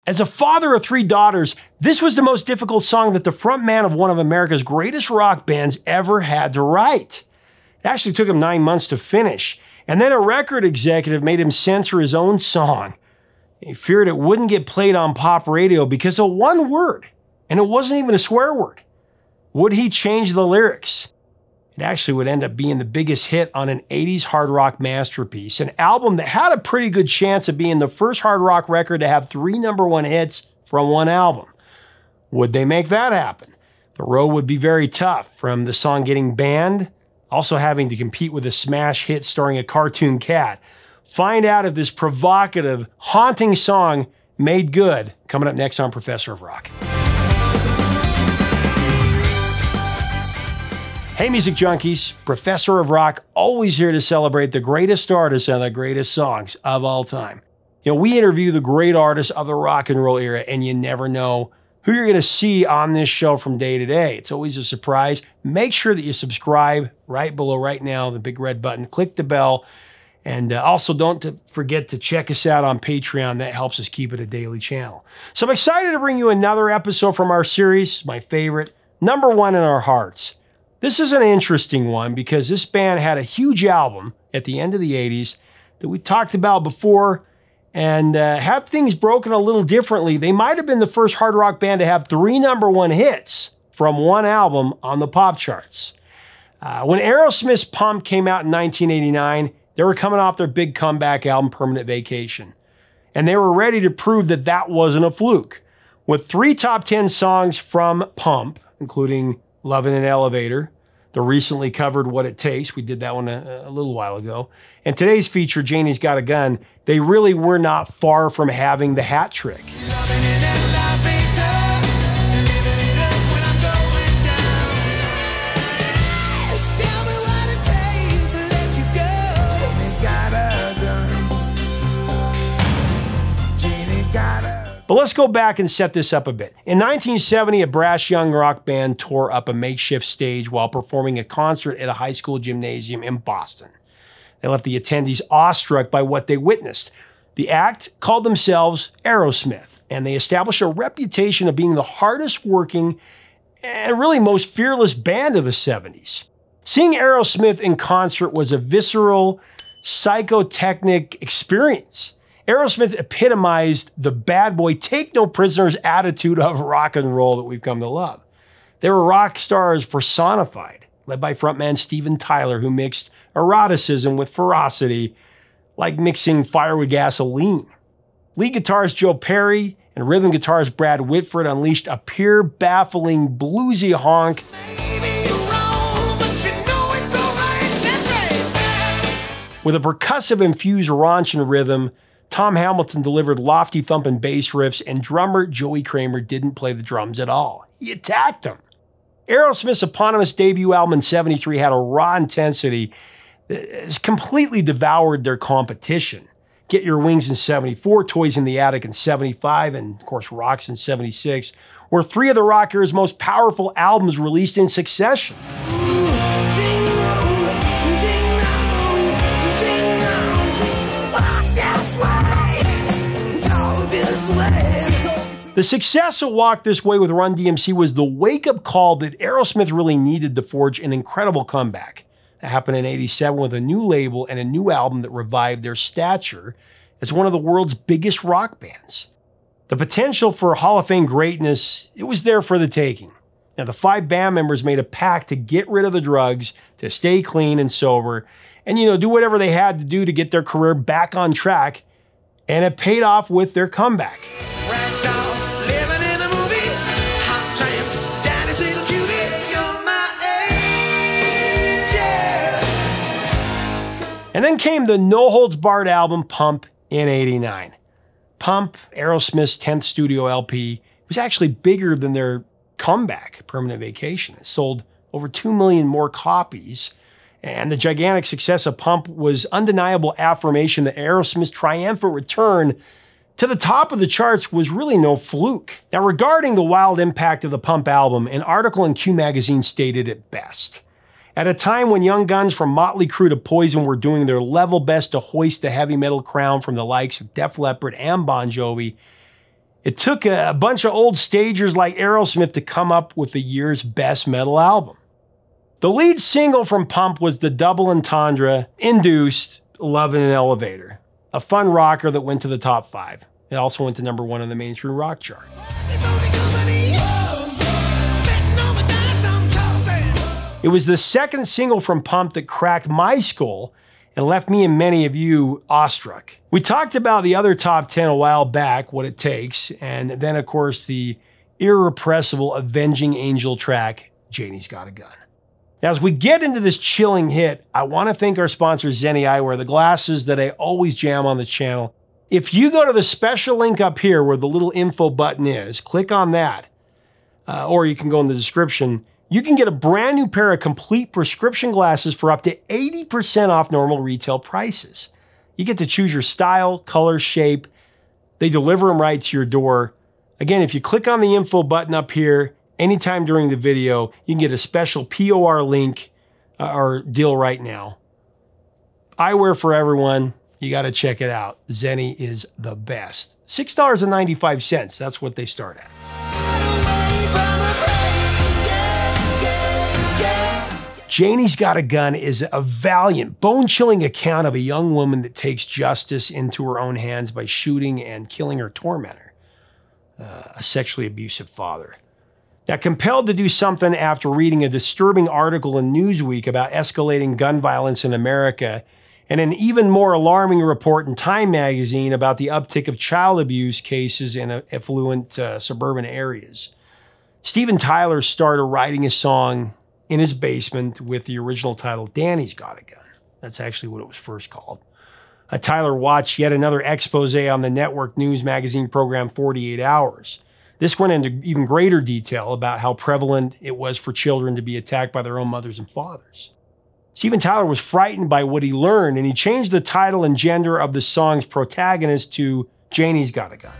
As a father of 3 daughters, this was the most difficult song that the frontman of one of America's greatest rock bands ever had to write. It actually took him 9 months to finish, and then a record executive made him censor his own song. He feared it wouldn't get played on pop radio because of one word, and it wasn't even a swear word. Would he change the lyrics? It actually would end up being the biggest hit on an 80s hard rock masterpiece, an album that had a pretty good chance of being the first hard rock record to have 3 #1 hits from one album. Would they make that happen? The road would be very tough, from the song getting banned, also having to compete with a smash hit starring a cartoon cat. Find out if this provocative, haunting song made good, coming up next on Professor of Rock. Hey music junkies, Professor of Rock, always here to celebrate the greatest artists and the greatest songs of all time. You know, we interview the great artists of the rock and roll era, and you never know who you're going to see on this show from day to day. It's always a surprise. Make sure that you subscribe right below right now, the big red button. Click the bell. And also don't forget to check us out on Patreon. That helps us keep it a daily channel. So I'm excited to bring you another episode from our series, my favorite, #1 in our hearts. This is an interesting one because this band had a huge album at the end of the 80s that we talked about before, and had things broken a little differently. They might have been the first hard rock band to have 3 #1 hits from one album on the pop charts. When Aerosmith's Pump came out in 1989, they were coming off their big comeback album, Permanent Vacation. And they were ready to prove that that wasn't a fluke. With 3 top 10 songs from Pump, including Love in an Elevator, the recently covered What It Takes, we did that one a little while ago, and today's feature, Janie's Got A Gun, they really were not far from having the hat trick. But let's go back and set this up a bit. In 1970, a brash young rock band tore up a makeshift stage while performing a concert at a high school gymnasium in Boston. They left the attendees awestruck by what they witnessed. The act called themselves Aerosmith, and they established a reputation of being the hardest working and really most fearless band of the 70s. Seeing Aerosmith in concert was a visceral, psychotechnic experience. Aerosmith epitomized the bad boy, take no prisoners attitude of rock and roll that we've come to love. They were rock stars personified, led by frontman Steven Tyler, who mixed eroticism with ferocity, like mixing fire with gasoline. Lead guitarist Joe Perry and rhythm guitarist Brad Whitford unleashed a pure, baffling, bluesy honk. With a percussive-infused raunch and rhythm, Tom Hamilton delivered lofty thumping bass riffs, and drummer Joey Kramer didn't play the drums at all. He attacked them. Aerosmith's eponymous debut album in '73 had a raw intensity that completely devoured their competition. Get Your Wings in '74, Toys in the Attic in '75, and of course Rocks in '76 were 3 of the rock era's most powerful albums released in succession. The success of Walk This Way with Run DMC was the wake-up call that Aerosmith really needed to forge an incredible comeback. That happened in '87 with a new label and a new album that revived their stature as one of the world's biggest rock bands. The potential for Hall of Fame greatness, it was there for the taking. Now, the 5 band members made a pact to get rid of the drugs, to stay clean and sober, and, do whatever they had to do to get their career back on track, and it paid off with their comeback. And then came the no-holds-barred album Pump in '89. Pump, Aerosmith's 10th studio LP, was actually bigger than their comeback, Permanent Vacation. It sold over 2 million more copies, and the gigantic success of Pump was undeniable affirmation that Aerosmith's triumphant return to the top of the charts was really no fluke. Now, regarding the wild impact of the Pump album, an article in Q magazine stated it best. At a time when young guns from Motley Crue to Poison were doing their level best to hoist the heavy metal crown from the likes of Def Leppard and Bon Jovi, It took a bunch of old stagers like Aerosmith to come up with the year's best metal album. The lead single from Pump was the double entendre, induced Love in an Elevator, a fun rocker that went to the top 5. It also went to #1 on the mainstream rock chart. It was the second single from Pump that cracked my skull and left me and many of you awestruck. We talked about the other top 10 a while back, What It Takes, and then of course the irrepressible Avenging Angel track, Janie's Got A Gun. Now as we get into this chilling hit, I want to thank our sponsor Zenni Eyewear, the glasses that I always jam on the channel. If you go to the special link up here where the little info button is, click on that, or you can go in the description. You can get a brand new pair of complete prescription glasses for up to 80% off normal retail prices. You get to choose your style, color, shape. They deliver them right to your door. Again, if you click on the info button up here, anytime during the video, you can get a special POR link or deal right now. Eyewear for everyone. You got to check it out. Zenni is the best. $6.95. That's what they start at. Janie's Got a Gun is a valiant, bone-chilling account of a young woman that takes justice into her own hands by shooting and killing her tormentor, a sexually abusive father. Now, compelled to do something after reading a disturbing article in Newsweek about escalating gun violence in America, and an even more alarming report in Time magazine about the uptick of child abuse cases in affluent suburban areas, Steven Tyler started writing a song in his basement with the original title, Janies Got A Gun. That's actually what it was first called. Tyler watched yet another expose on the network news magazine program 48 Hours. This went into even greater detail about how prevalent it was for children to be attacked by their own mothers and fathers. Steven Tyler was frightened by what he learned, and he changed the title and gender of the song's protagonist to Janie's Got A Gun.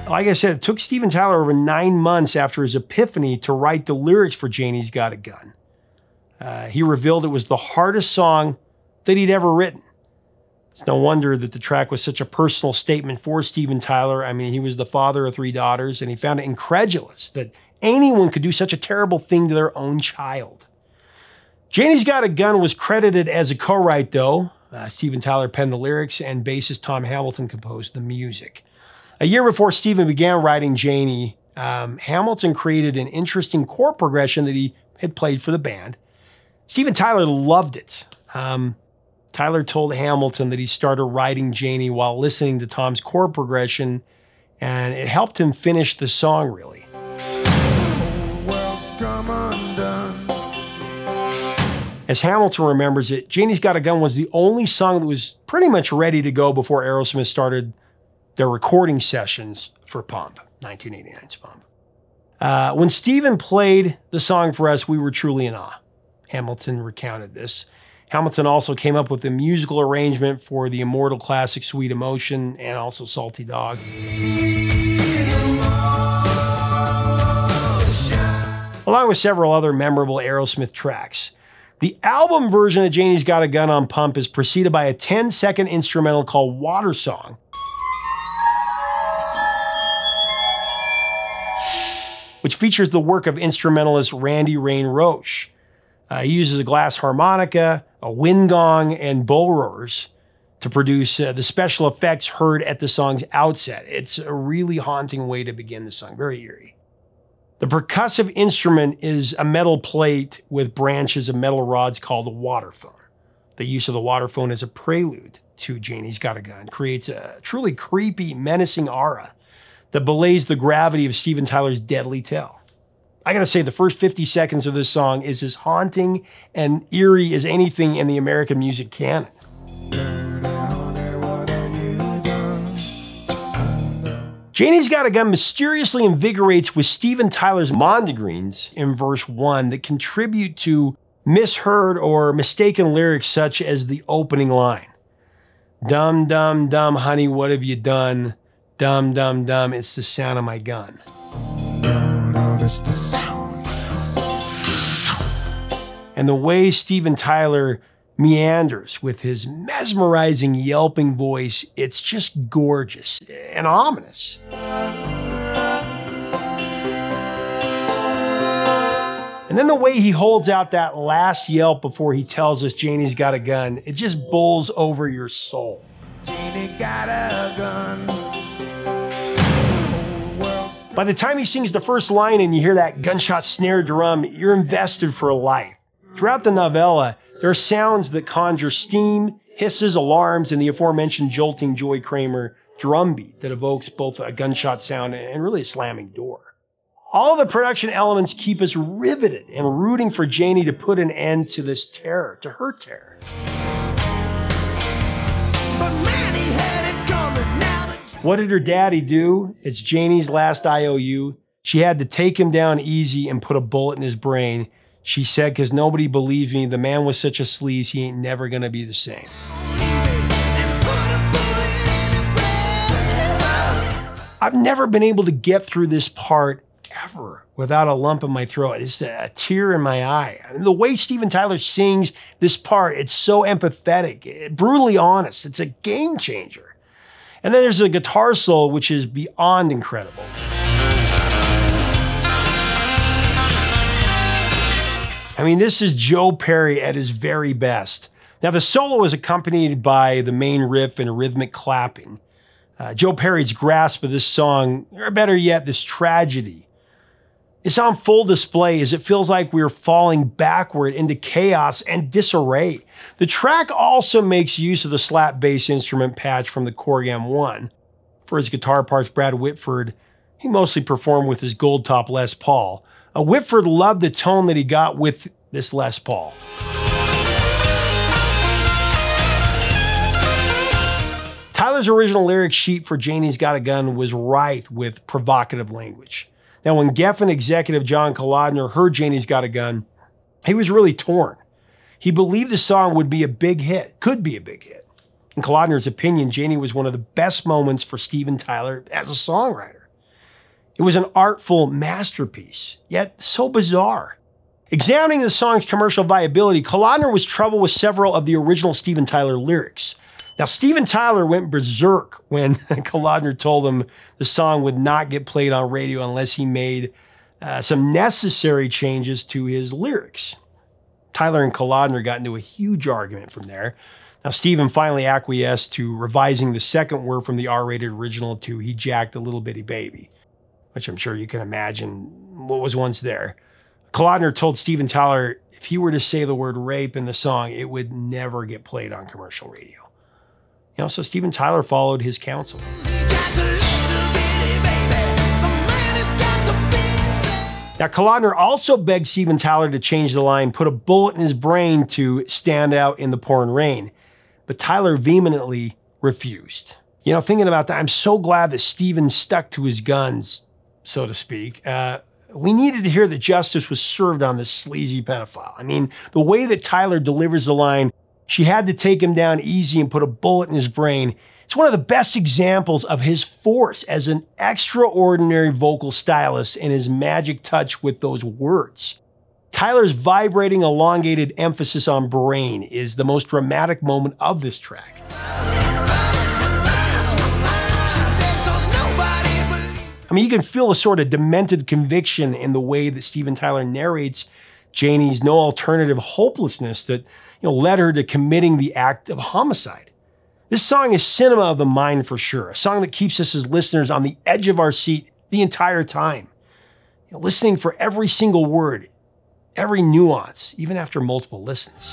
Like I said, it took Steven Tyler over 9 months after his epiphany to write the lyrics for Janie's Got A Gun. He revealed it was the hardest song that he'd ever written. It's no wonder that the track was such a personal statement for Steven Tyler. I mean, he was the father of 3 daughters, and he found it incredulous that anyone could do such a terrible thing to their own child. Janie's Got A Gun was credited as a co-write, though. Steven Tyler penned the lyrics, and bassist Tom Hamilton composed the music. A year before Steven began writing Janie, Hamilton created an interesting chord progression that he had played for the band. Steven Tyler loved it. Tyler told Hamilton that he started writing Janie while listening to Tom's chord progression, and it helped him finish the song, really. As Hamilton remembers it, Janie's Got A Gun was the only song that was pretty much ready to go before Aerosmith started their recording sessions for Pump, 1989's Pump. When Steven played the song for us, we were truly in awe. Hamilton recounted this. Hamilton also came up with the musical arrangement for the immortal classic Sweet Emotion and also Salty Dog. Along with several other memorable Aerosmith tracks. The album version of Janie's Got A Gun on Pump is preceded by a 10-second instrumental called Water Song, which features the work of instrumentalist Randy Rain Roche. He uses a glass harmonica, a wind gong, and bull roars to produce the special effects heard at the song's outset. It's a really haunting way to begin the song, very eerie. The percussive instrument is a metal plate with branches of metal rods called a waterphone. The use of the waterphone as a prelude to Janie's Got A Gun creates a truly creepy, menacing aura that belays the gravity of Steven Tyler's deadly tale. I gotta say, the first 50 seconds of this song is as haunting and eerie as anything in the American music canon. Janie's Got A Gun mysteriously invigorates with Steven Tyler's mondegreens in verse 1 that contribute to misheard or mistaken lyrics such as the opening line. Dum, dum, dum, honey, what have you done? Dum, dum, dum, it's the sound of my gun. Notice the sound. And the way Steven Tyler meanders with his mesmerizing yelping voice. It's just gorgeous and ominous. And then the way he holds out that last yelp before he tells us Janie's got a gun, it just bowls over your soul. Janie got a gun. By the time he sings the first line and you hear that gunshot snare drum, you're invested for life. Throughout the novella, there are sounds that conjure steam, hisses, alarms, and the aforementioned jolting Joy Kramer drum beat that evokes both a gunshot sound and really a slamming door. All the production elements keep us riveted and rooting for Janie to put an end to this terror, to her terror. But man, he had it coming now. What did her daddy do? It's Janie's last IOU. She had to take him down easy and put a bullet in his brain. She said, because nobody believed me, the man was such a sleaze, he ain't never gonna be the same. I've never been able to get through this part ever without a lump in my throat. It's a tear in my eye. I mean, the way Steven Tyler sings this part, it's so empathetic, brutally honest. It's a game changer. And then there's a guitar solo, which is beyond incredible. I mean, this is Joe Perry at his very best. Now, the solo is accompanied by the main riff and rhythmic clapping. Joe Perry's grasp of this song, or better yet, this tragedy, is on full display as it feels like we're falling backward into chaos and disarray. The track also makes use of the slap bass instrument patch from the Korg M1. For his guitar parts, Brad Whitford, he mostly performed with his gold top Les Paul. Whitford loved the tone that he got with this Les Paul. Tyler's original lyric sheet for Janie's Got a Gun was rife with provocative language. Now, when Geffen executive John Kalodner heard Janie's Got a Gun, he was really torn. He believed the song would be a big hit, could be a big hit. In Kalodner's opinion, Janie was one of the best moments for Steven Tyler as a songwriter. It was an artful masterpiece, yet so bizarre. Examining the song's commercial viability, Kalodner was troubled with several of the original Steven Tyler lyrics. Now, Steven Tyler went berserk when Kalodner told him the song would not get played on radio unless he made some necessary changes to his lyrics. Tyler and Kalodner got into a huge argument from there. Now, Steven finally acquiesced to revising the second word from the R-rated original to "he jacked a little bitty baby," which I'm sure you can imagine what was once there. Kalodner told Steven Tyler if he were to say the word rape in the song, it would never get played on commercial radio. You know, so Steven Tyler followed his counsel. Now, Kalodner also begged Steven Tyler to change the line, put a bullet in his brain to stand out in the pouring rain. But Tyler vehemently refused. You know, thinking about that, I'm so glad that Steven stuck to his guns, so to speak. We needed to hear that justice was served on this sleazy pedophile. I mean, the way that Tyler delivers the line, "She had to take him down easy and put a bullet in his brain," it's one of the best examples of his force as an extraordinary vocal stylist and his magic touch with those words. Tyler's vibrating, elongated emphasis on brain is the most dramatic moment of this track. I mean, you can feel a sort of demented conviction in the way that Steven Tyler narrates Janie's no alternative hopelessness that led her to committing the act of homicide. This song is cinema of the mind for sure, a song that keeps us as listeners on the edge of our seat the entire time, listening for every single word, every nuance, even after multiple listens.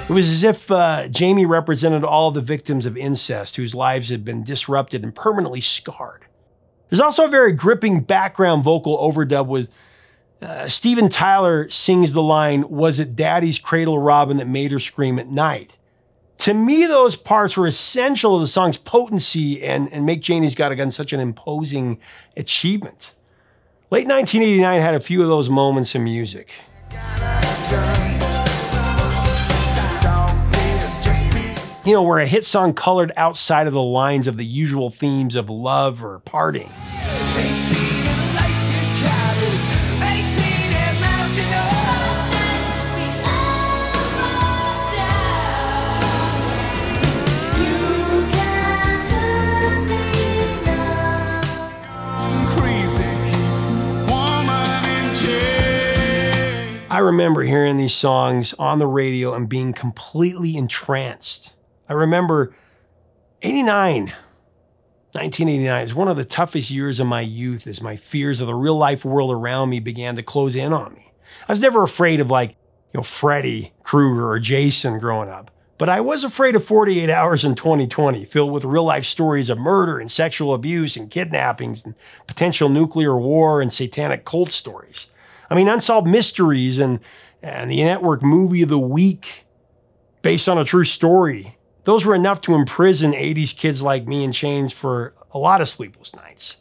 It was as if Jamie represented all of the victims of incest whose lives had been disrupted and permanently scarred. There's also a very gripping background vocal overdub with Steven Tyler sings the line, "Was it Daddy's cradle robin that made her scream at night?" To me, those parts were essential to the song's potency and make Janie's Got a Gun such an imposing achievement. Late 1989 had a few of those moments in music. Where a hit song colored outside of the lines of the usual themes of love or parting. I remember hearing these songs on the radio and being completely entranced. I remember 1989 is one of the toughest years of my youth as my fears of the real life world around me began to close in on me. I was never afraid of Freddy Krueger or Jason growing up, but I was afraid of 48 Hours in 2020, filled with real life stories of murder and sexual abuse and kidnappings and potential nuclear war and satanic cult stories. I mean, unsolved mysteries and the network movie of the week based on a true story. Those were enough to imprison 80s kids like me in chains for a lot of sleepless nights,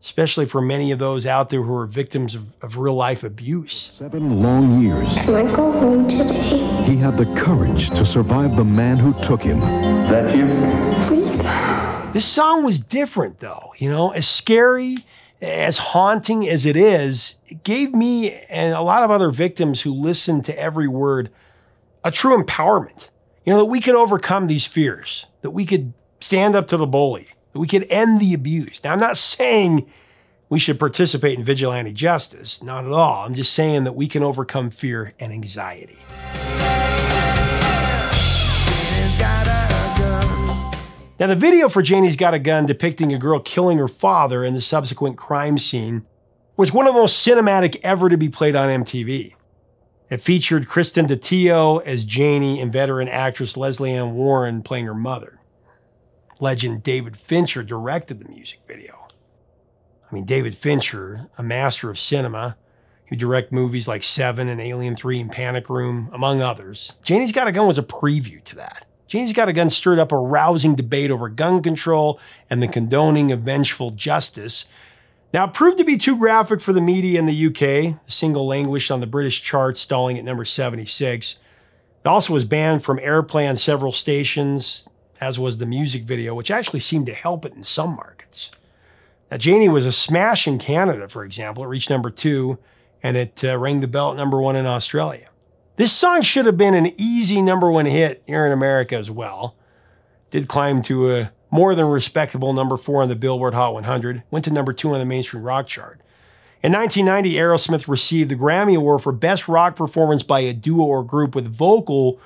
especially for many of those out there who are victims of real life abuse. 7 long years. Can I go home today? He had the courage to survive the man who took him. Is that you? Please. This song was different though, as scary, as haunting as it is, it gave me and a lot of other victims who listened to every word a true empowerment. That we could overcome these fears, that we could stand up to the bully, that we could end the abuse. Now, I'm not saying we should participate in vigilante justice, not at all. I'm just saying that we can overcome fear and anxiety. Now, the video for Janie's Got a Gun depicting a girl killing her father and the subsequent crime scene was one of the most cinematic ever to be played on MTV. It featured Kristen DiTio as Janie and veteran actress Leslie Ann Warren playing her mother. Legend David Fincher directed the music video. I mean, David Fincher, a master of cinema, who directed movies like Seven and Alien 3 and Panic Room, among others. Janie's Got a Gun was a preview to that. Janie's Got a Gun stirred up a rousing debate over gun control and the condoning of vengeful justice. Now, it proved to be too graphic for the media in the UK. The single languished on the British charts, stalling at number 76. It also was banned from airplay on several stations, as was the music video, which actually seemed to help it in some markets. Now, Janie was a smash in Canada, for example. It reached number 2, and it rang the bell at number 1 in Australia. This song should have been an easy number 1 hit here in America as well. Did climb to a more than respectable number 4 on the Billboard Hot 100, went to number 2 on the mainstream rock chart. In 1990, Aerosmith received the Grammy Award for Best Rock Performance by a Duo or Group with Vocal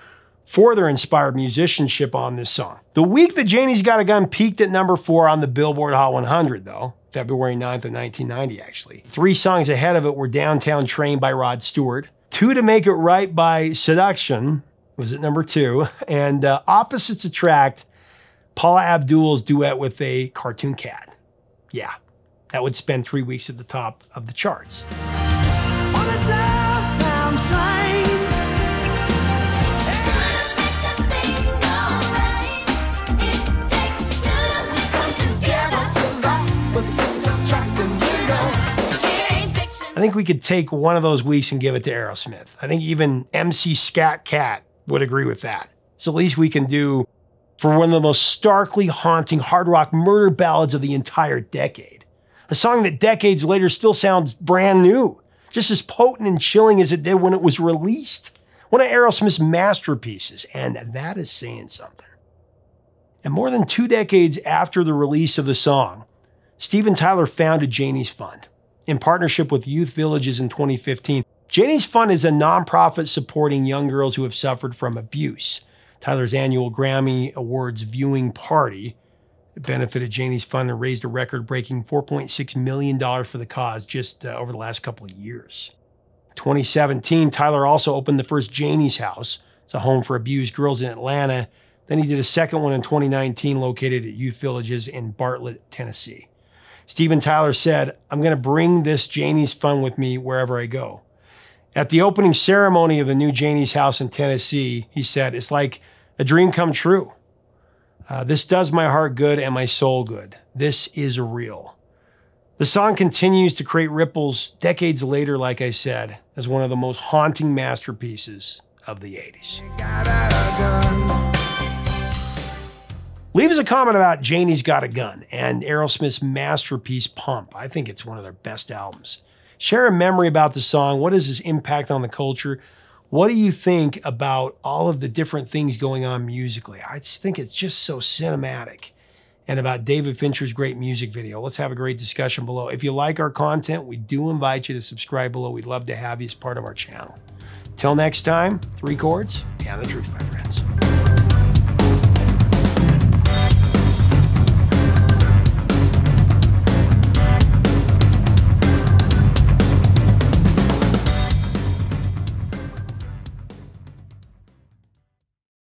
for their inspired musicianship on this song. The week that Janie's Got a Gun peaked at number 4 on the Billboard Hot 100, though, February 9th of 1990, actually. 3 songs ahead of it were Downtown Train by Rod Stewart, 2 to Make It Right by Seduction was at number 2, and Opposites Attract, Paula Abdul's duet with a cartoon cat. Yeah, that would spend 3 weeks at the top of the charts. On a downtown train. I think we could take one of those weeks and give it to Aerosmith. I think even MC Scat Cat would agree with that. It's the least we can do for one of the most starkly haunting hard rock murder ballads of the entire decade. A song that decades later still sounds brand new, just as potent and chilling as it did when it was released. One of Aerosmith's masterpieces, and that is saying something. And more than 2 decades after the release of the song, Steven Tyler founded Janie's Fund. In partnership with Youth Villages in 2015, Janie's Fund is a nonprofit supporting young girls who have suffered from abuse. Tyler's annual Grammy Awards viewing party benefited Janie's Fund and raised a record-breaking $4.6 million for the cause just over the last couple of years. In 2017, Tyler also opened the first Janie's House. It's a home for abused girls in Atlanta. Then he did a second one in 2019 located at Youth Villages in Bartlett, Tennessee. Steven Tyler said, "I'm going to bring this Janie's Fund with me wherever I go." At the opening ceremony of the new Janie's House in Tennessee, he said, "It's like a dream come true. This does my heart good and my soul good. This is real." The song continues to create ripples decades later, like I said, as one of the most haunting masterpieces of the 80s. Leave us a comment about Janie's Got a Gun and Aerosmith's masterpiece Pump. I think it's one of their best albums. Share a memory about the song. What is its impact on the culture? What do you think about all of the different things going on musically? I just think it's just so cinematic and about David Fincher's great music video. Let's have a great discussion below. If you like our content, we do invite you to subscribe below. We'd love to have you as part of our channel. Till next time, 3 chords and the truth, my friends.